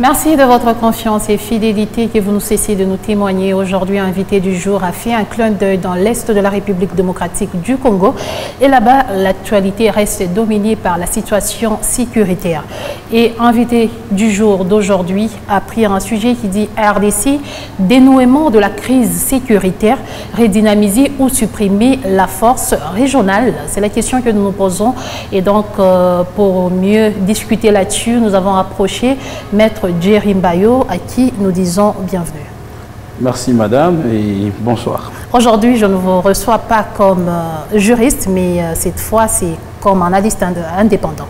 Merci de votre confiance et fidélité que vous nous cessez de nous témoigner. Aujourd'hui, invité du jour a fait un clin d'œil dans l'Est de la République démocratique du Congo. Et là-bas, l'actualité reste dominée par la situation sécuritaire. Et invité du jour d'aujourd'hui a pris un sujet qui dit RDC, dénouement de la crise sécuritaire, redynamiser ou supprimer la force régionale. C'est la question que nous nous posons. Et donc, pour mieux discuter là-dessus, nous avons approché Maître Jerry Mbayo, à qui nous disons bienvenue. Merci madame et bonsoir. Aujourd'hui, je ne vous reçois pas comme juriste, mais cette fois, c'est comme analyste indépendant.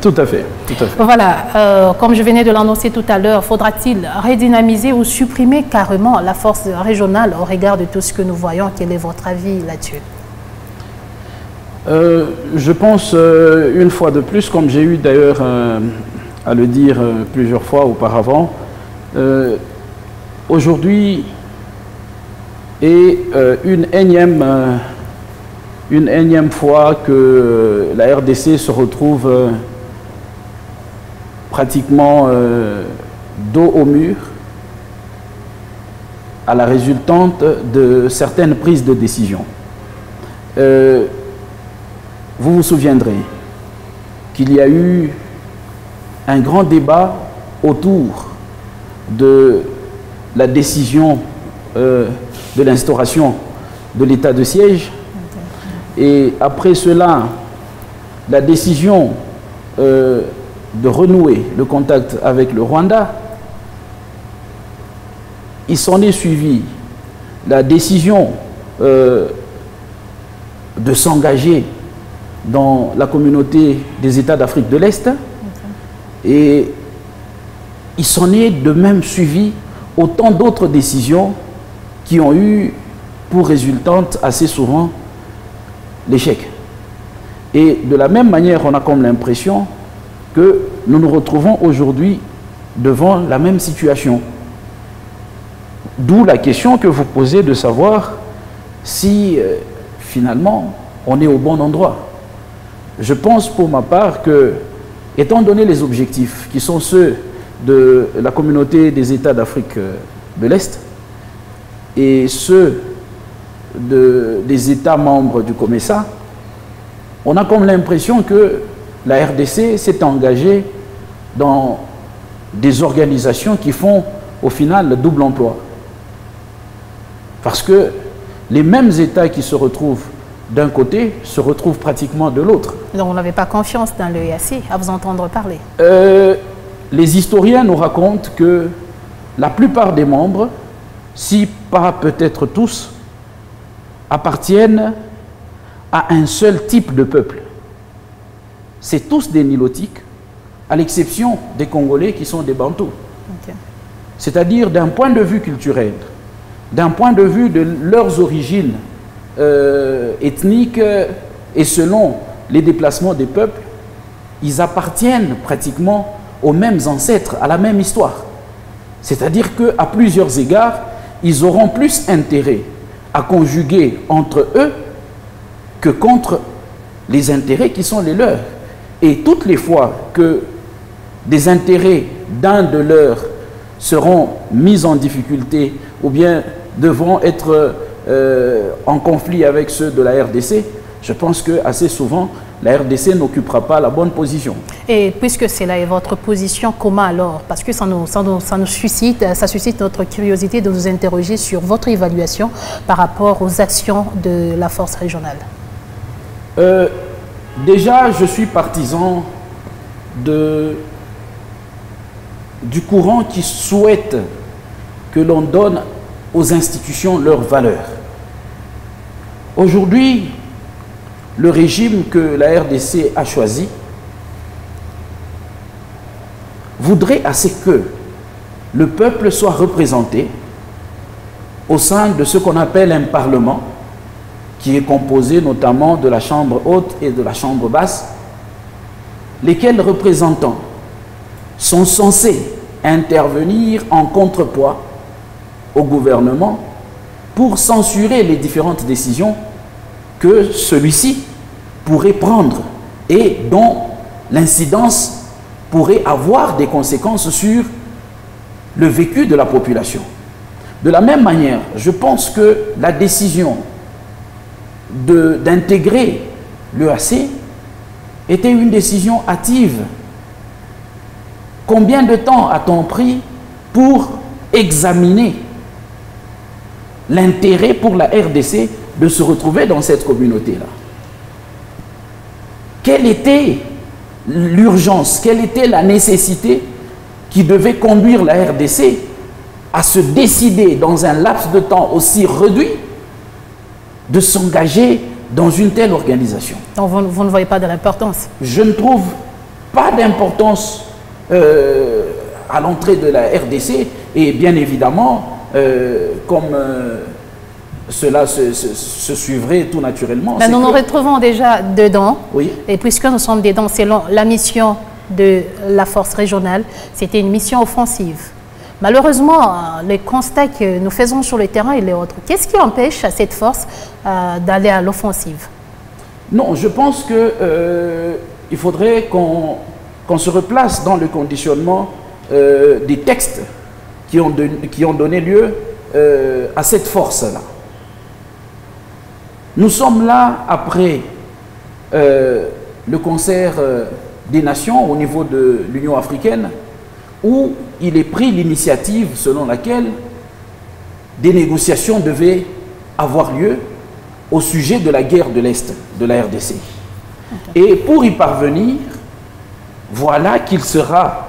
Tout à fait, tout à fait. Voilà, comme je venais de l'annoncer tout à l'heure, faudra-t-il redynamiser ou supprimer carrément la force régionale au regard de tout ce que nous voyons? Quel est votre avis là-dessus? Je pense, une fois de plus, comme j'ai eu d'ailleurs à le dire plusieurs fois auparavant, aujourd'hui est une énième fois que la RDC se retrouve pratiquement dos au mur à la résultante de certaines prises de décision. Vous vous souviendrez qu'il y a eu un grand débat autour de la décision de l'instauration de l'état de siège. Et après cela, la décision de renouer le contact avec le Rwanda. Il s'en est suivi la décision de s'engager dans la communauté des États d'Afrique de l'Est. Et il s'en est de même suivi autant d'autres décisions qui ont eu pour résultante assez souvent l'échec. Et de la même manière, on a comme l'impression que nous nous retrouvons aujourd'hui devant la même situation. D'où la question que vous posez de savoir si finalement on est au bon endroit. Je pense pour ma part que, étant donné les objectifs qui sont ceux de la communauté des États d'Afrique de l'Est et ceux des États membres du COMESA, on a comme l'impression que la RDC s'est engagée dans des organisations qui font au final le double emploi. Parce que les mêmes États qui se retrouvent d'un côté se retrouvent pratiquement de l'autre. Donc vous n'avez pas confiance dans l'EAC à vous entendre parler? Les historiens nous racontent que la plupart des membres, si pas peut-être tous, appartiennent à un seul type de peuple. C'est tous des Nilotiques, à l'exception des Congolais qui sont des Bantous. Okay. C'est-à-dire d'un point de vue culturel, d'un point de vue de leurs origines ethniques et selon les déplacements des peuples, ils appartiennent pratiquement aux mêmes ancêtres, à la même histoire. C'est-à-dire qu'à plusieurs égards, ils auront plus intérêt à conjuguer entre eux que contre les intérêts qui sont les leurs. Et toutes les fois que des intérêts d'un de leurs seront mis en difficulté ou bien devront être en conflit avec ceux de la RDC, je pense que assez souvent, la RDC n'occupera pas la bonne position. Et puisque c'est là votre position, comment alors? Parce que ça suscite notre curiosité de vous interroger sur votre évaluation par rapport aux actions de la force régionale. Déjà, je suis partisan du courant qui souhaite que l'on donne aux institutions leurs valeurs. Aujourd'hui, le régime que la RDC a choisi voudrait assez que le peuple soit représenté au sein de ce qu'on appelle un parlement, qui est composé notamment de la chambre haute et de la chambre basse, lesquels représentants sont censés intervenir en contrepoids au gouvernement pour censurer les différentes décisions que celui-ci pourrait prendre et dont l'incidence pourrait avoir des conséquences sur le vécu de la population. De la même manière, je pense que la décision d'intégrer l'EAC était une décision hâtive. Combien de temps a-t-on pris pour examiner l'intérêt pour la RDC de se retrouver dans cette communauté-là? Quelle était l'urgence, quelle était la nécessité qui devait conduire la RDC à se décider dans un laps de temps aussi réduit de s'engager dans une telle organisation? Donc vous ne voyez pas de l'importance? Je ne trouve pas d'importance à l'entrée de la RDC, et bien évidemment, comme cela se suivrait tout naturellement. Ben nous nous retrouvons déjà dedans, oui. Et puisque nous sommes dedans, selon la mission de la force régionale, c'était une mission offensive. Malheureusement, les constats que nous faisons sur le terrain, il est autre. Qu'est-ce qui empêche à cette force d'aller à l'offensive? Non, je pense qu'il faudrait qu'on se replace dans le conditionnement des textes qui ont donné lieu à cette force-là. Nous sommes là après le concert des nations au niveau de l'Union africaine, où il est pris l'initiative selon laquelle des négociations devaient avoir lieu au sujet de la guerre de l'Est de la RDC. Okay. Et pour y parvenir, voilà qu'il sera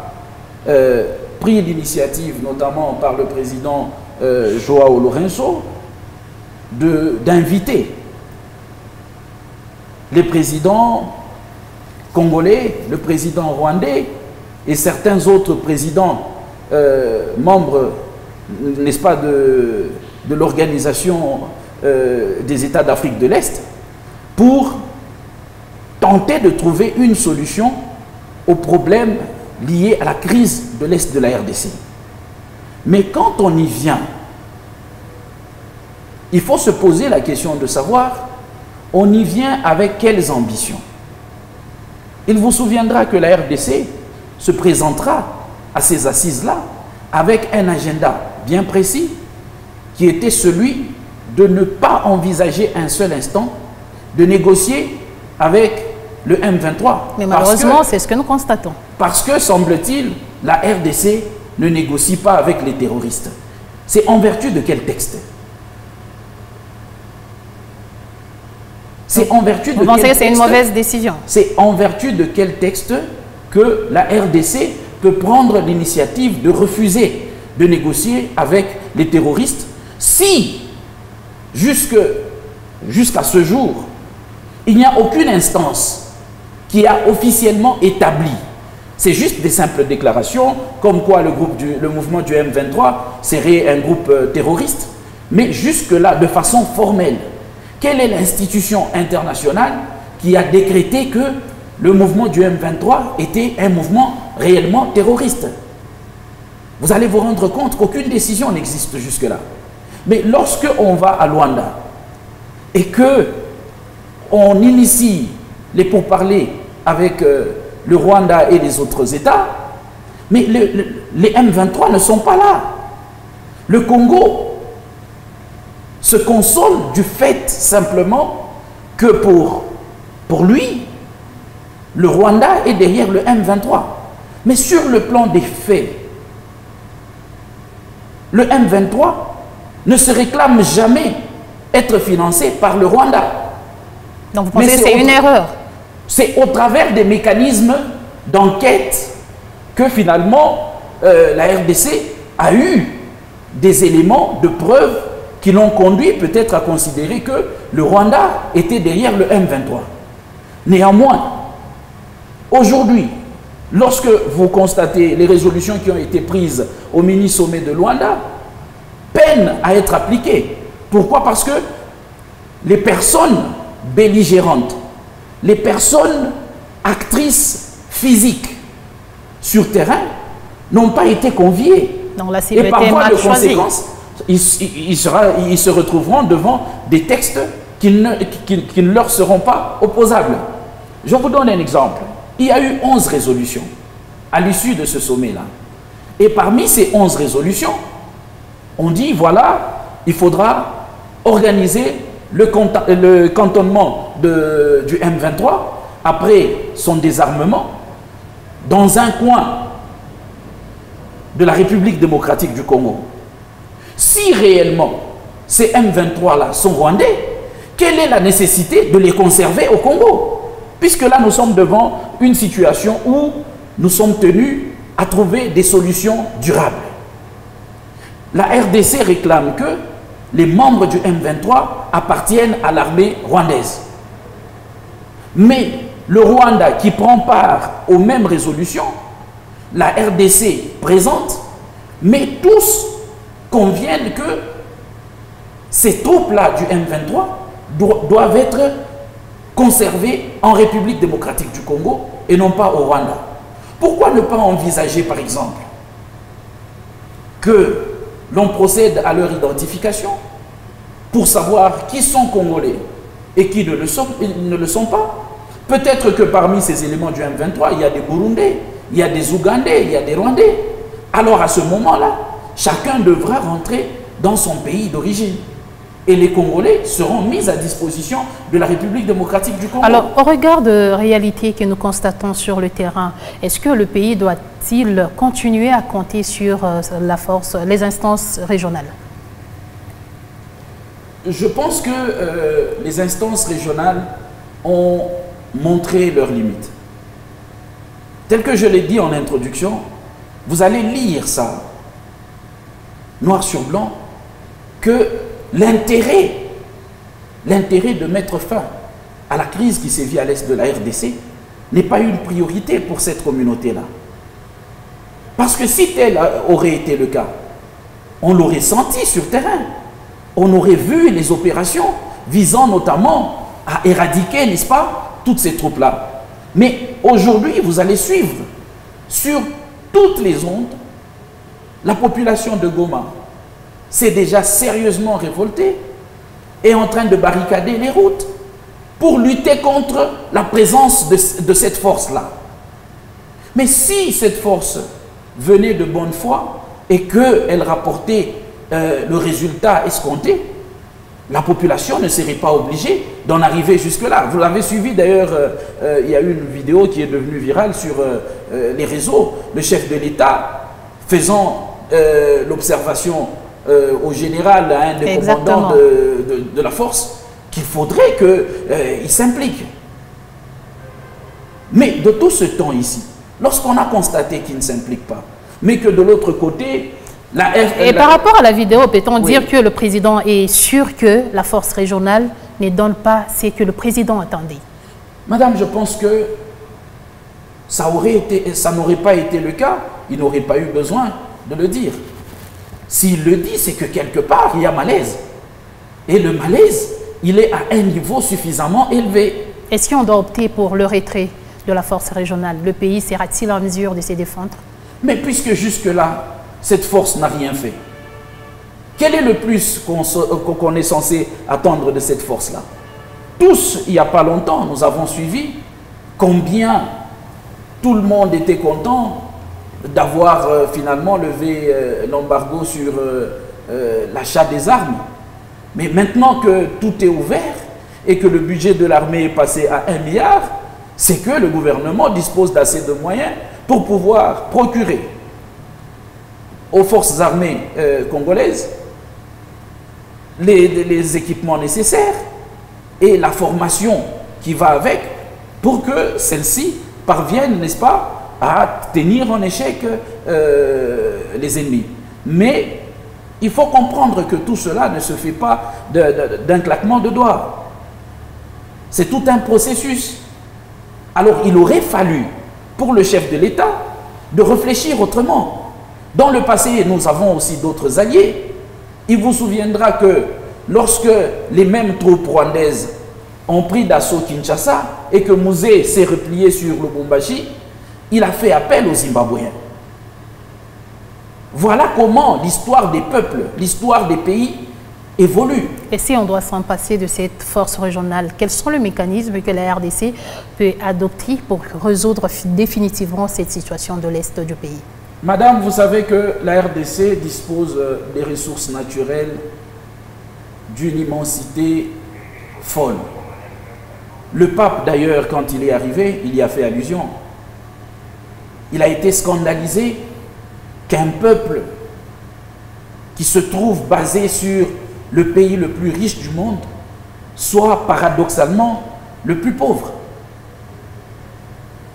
pris l'initiative, notamment par le président Joao Lourenço, d'inviter les présidents congolais, le président rwandais et certains autres présidents membres, n'est-ce pas, de l'Organisation des États d'Afrique de l'Est, pour tenter de trouver une solution aux problèmes liés à la crise de l'Est de la RDC. Mais quand on y vient, il faut se poser la question de savoir, on y vient avec quelles ambitions? Il vous souviendra que la RDC se présentera à ces assises-là avec un agenda bien précis qui était celui de ne pas envisager un seul instant de négocier avec le M23. Mais malheureusement, c'est ce que nous constatons. Parce que, semble-t-il, la RDC ne négocie pas avec les terroristes. C'est en vertu de quel texte? C'est en vertu de Vous pensez quel que c'est une mauvaise décision? C'est en vertu de quel texte que la RDC peut prendre l'initiative de refuser de négocier avec les terroristes si, jusqu'à ce jour, il n'y a aucune instance qui a officiellement établi. C'est juste des simples déclarations, comme quoi le mouvement du M23 serait un groupe terroriste. Mais jusque-là, de façon formelle, quelle est l'institution internationale qui a décrété que le mouvement du M23 était un mouvement réellement terroriste? Vous allez vous rendre compte qu'aucune décision n'existe jusque-là. Mais lorsque on va à Luanda et que on initie les pourparlers avec le Rwanda et les autres États, mais les M23 ne sont pas là. Le Congo se console du fait simplement que pour lui, le Rwanda est derrière le M23. Mais sur le plan des faits, le M23 ne se réclame jamais être financé par le Rwanda. Donc vous pensez que c'est une erreur? C'est au travers des mécanismes d'enquête que finalement la RDC a eu des éléments de preuve qui l'ont conduit peut-être à considérer que le Rwanda était derrière le M23. Néanmoins, aujourd'hui, lorsque vous constatez les résolutions qui ont été prises au mini-sommet de Luanda, peinent à être appliquées. Pourquoi? Parce que les personnes belligérantes, les personnes actrices physiques sur terrain n'ont pas été conviées. Donc la et par voie de conséquence, ils se retrouveront devant des textes qui ne leur seront pas opposables. Je vous donne un exemple. Il y a eu 11 résolutions à l'issue de ce sommet-là. Et parmi ces 11 résolutions, on dit, voilà, il faudra organiser le cantonnement du M23 après son désarmement dans un coin de la République démocratique du Congo. Si réellement ces M23-là sont rwandais, quelle est la nécessité de les conserver au Congo? Puisque là, nous sommes devant une situation où nous sommes tenus à trouver des solutions durables. La RDC réclame que les membres du M23 appartiennent à l'armée rwandaise. Mais le Rwanda qui prend part aux mêmes résolutions, la RDC présente, mais tous conviennent que ces troupes-là du M23 doivent être conservées en République démocratique du Congo et non pas au Rwanda. Pourquoi ne pas envisager, par exemple, que l'on procède à leur identification pour savoir qui sont Congolais et qui ne le sont pas? Peut-être que parmi ces éléments du M23, il y a des Burundais, il y a des Ougandais, il y a des Rwandais. Alors à ce moment-là, chacun devra rentrer dans son pays d'origine. Et les Congolais seront mis à disposition de la République démocratique du Congo. Alors, au regard de réalités que nous constatons sur le terrain, est-ce que le pays doit-il continuer à compter sur la force, les instances régionales? Je pense que les instances régionales ont montré leurs limites. Tel que je l'ai dit en introduction, vous allez lire ça, noir sur blanc, que l'intérêt de mettre fin à la crise qui sévit à l'est de la RDC n'est pas une priorité pour cette communauté-là. Parce que si tel aurait été le cas, on l'aurait senti sur terrain. On aurait vu les opérations visant notamment à éradiquer, n'est-ce pas, toutes ces troupes-là. Mais aujourd'hui, vous allez suivre sur toutes les ondes, la population de Goma s'est déjà sérieusement révoltée et est en train de barricader les routes pour lutter contre la présence de cette force-là. Mais si cette force venait de bonne foi et qu'elle rapportait le résultat escompté, la population ne serait pas obligée d'en arriver jusque-là. Vous l'avez suivi d'ailleurs, il y a eu une vidéo qui est devenue virale sur les réseaux, le chef de l'État faisant l'observation au général, à un des commandants de la force, qu'il faudrait qu'il s'implique. Mais de tout ce temps ici, lorsqu'on a constaté qu'il ne s'implique pas, mais que de l'autre côté, par rapport à la vidéo, peut-on dire que le président est sûr que la force régionale ne donne pas ce que le président attendait? Madame, je pense que ça n'aurait pas été le cas, il n'aurait pas eu besoin de le dire. S'il le dit, c'est que quelque part, il y a malaise. Et le malaise, il est à un niveau suffisamment élevé. Est-ce qu'on doit opter pour le retrait de la force régionale? Le pays sera-t-il en mesure de se défendre? Mais puisque jusque-là, cette force n'a rien fait, quel est le plus qu'on est censé attendre de cette force-là? Tous, il n'y a pas longtemps, nous avons suivi combien tout le monde était content d'avoir finalement levé l'embargo sur l'achat des armes. Mais maintenant que tout est ouvert et que le budget de l'armée est passé à 1 milliard, c'est que le gouvernement dispose d'assez de moyens pour pouvoir procurer aux forces armées congolaises les équipements nécessaires et la formation qui va avec pour que celles-ci parviennent, n'est-ce pas, à tenir en échec les ennemis. Mais il faut comprendre que tout cela ne se fait pas d'un claquement de doigts. C'est tout un processus. Alors il aurait fallu pour le chef de l'État de réfléchir autrement. Dans le passé, nous avons aussi d'autres alliés. Il vous souviendra que lorsque les mêmes troupes rwandaises ont pris d'assaut Kinshasa et que Mouzé s'est replié sur Lubumbashi, il a fait appel aux Zimbabwéens. Voilà comment l'histoire des peuples, l'histoire des pays évolue. Et si on doit s'en passer de cette force régionale, quels sont les mécanismes que la RDC peut adopter pour résoudre définitivement cette situation de l'Est du pays? Madame, vous savez que la RDC dispose des ressources naturelles d'une immensité folle. Le pape, d'ailleurs, quand il est arrivé, il y a fait allusion. Il a été scandalisé qu'un peuple qui se trouve basé sur le pays le plus riche du monde soit paradoxalement le plus pauvre.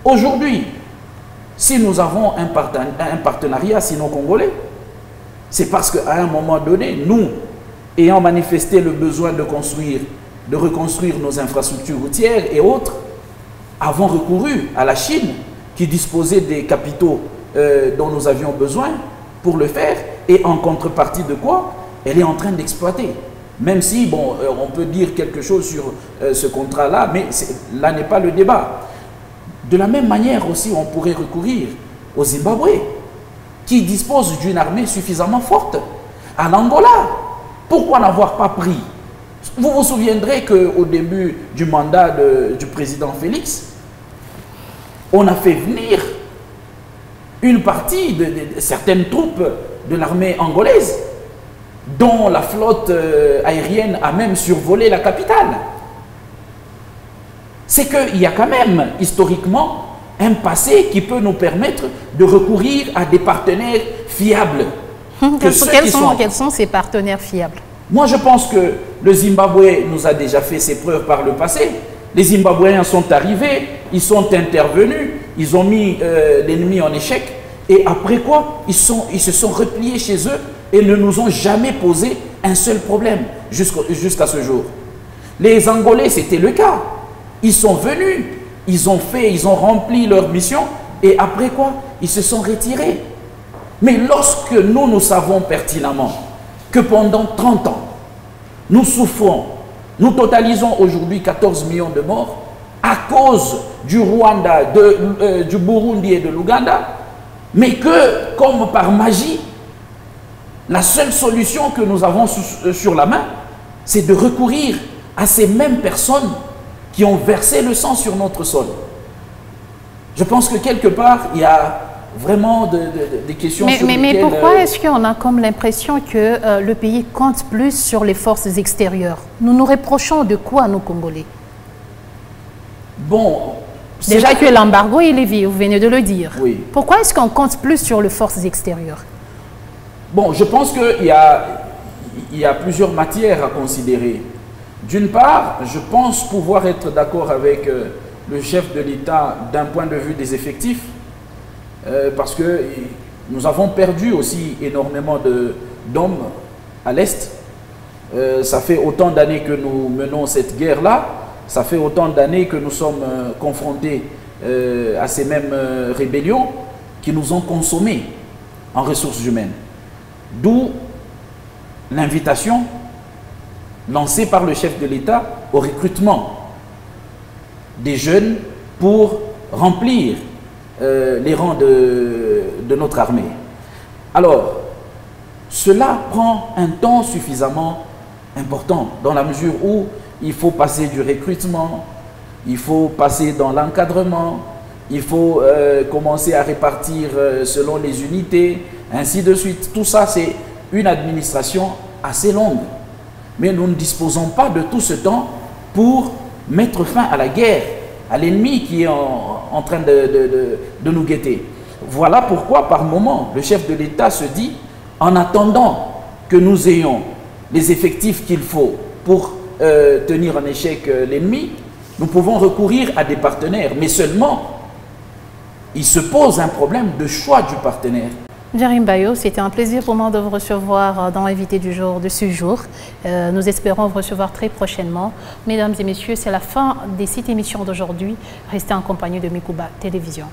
Aujourd'hui, si nous avons un partenariat sino-congolais, c'est parce qu'à un moment donné, nous, ayant manifesté le besoin de reconstruire nos infrastructures routières et autres, avons recouru à la Chine, qui disposait des capitaux dont nous avions besoin pour le faire, et en contrepartie de quoi elle est en train d'exploiter. Même si, bon, on peut dire quelque chose sur ce contrat-là, mais là n'est pas le débat. De la même manière aussi, on pourrait recourir au Zimbabwe, qui dispose d'une armée suffisamment forte, à l'Angola. Pourquoi n'avoir pas pris? Vous vous souviendrez qu'au début du mandat du président Félix, on a fait venir une partie de certaines troupes de l'armée angolaise, dont la flotte aérienne a même survolé la capitale. C'est qu'il y a quand même, historiquement, un passé qui peut nous permettre de recourir à des partenaires fiables. Quels sont ces partenaires fiables? Moi, je pense que le Zimbabwe nous a déjà fait ses preuves par le passé. Les Zimbabwéens sont arrivés, ils sont intervenus, ils ont mis l'ennemi en échec, et après quoi, ils se sont repliés chez eux et ne nous ont jamais posé un seul problème jusqu'à ce jour. Les Angolais, c'était le cas. Ils sont venus, ils ont rempli leur mission, et après quoi, ils se sont retirés. Mais lorsque nous savons pertinemment que pendant 30 ans, nous souffrons, nous totalisons aujourd'hui 14 millions de morts à cause du Rwanda, du Burundi et de l'Ouganda, mais que, comme par magie, la seule solution que nous avons sur la main, c'est de recourir à ces mêmes personnes qui ont versé le sang sur notre sol. Je pense que quelque part, il y a vraiment des questions sur lesquelles... Mais pourquoi est-ce qu'on a comme l'impression que le pays compte plus sur les forces extérieures? Nous nous reprochons de quoi, nous, Congolais? Bon... Déjà que l'embargo est levé, vous venez de le dire. Oui. Pourquoi est-ce qu'on compte plus sur les forces extérieures? Bon, je pense qu'il y a plusieurs matières à considérer. D'une part, je pense pouvoir être d'accord avec le chef de l'État d'un point de vue des effectifs, parce que nous avons perdu aussi énormément d'hommes à l'Est. Ça fait autant d'années que nous menons cette guerre-là, ça fait autant d'années que nous sommes confrontés à ces mêmes rébellions qui nous ont consommés en ressources humaines. D'où l'invitation lancée par le chef de l'État au recrutement des jeunes pour remplir les rangs de notre armée. Alors, cela prend un temps suffisamment important dans la mesure où il faut passer du recrutement, il faut passer dans l'encadrement, il faut commencer à répartir selon les unités, ainsi de suite. Tout ça, c'est une administration assez longue. Mais nous ne disposons pas de tout ce temps pour mettre fin à la guerre, à l'ennemi qui est en train de nous guetter. Voilà pourquoi, par moment, le chef de l'État se dit, en attendant que nous ayons les effectifs qu'il faut pour tenir en échec l'ennemi, nous pouvons recourir à des partenaires. Mais seulement, il se pose un problème de choix du partenaire. Djerim Bayo, c'était un plaisir pour moi de vous recevoir dans l'invité du jour de ce jour. Nous espérons vous recevoir très prochainement. Mesdames et messieurs, c'est la fin de cette émission d'aujourd'hui. Restez en compagnie de Mikuba Télévision.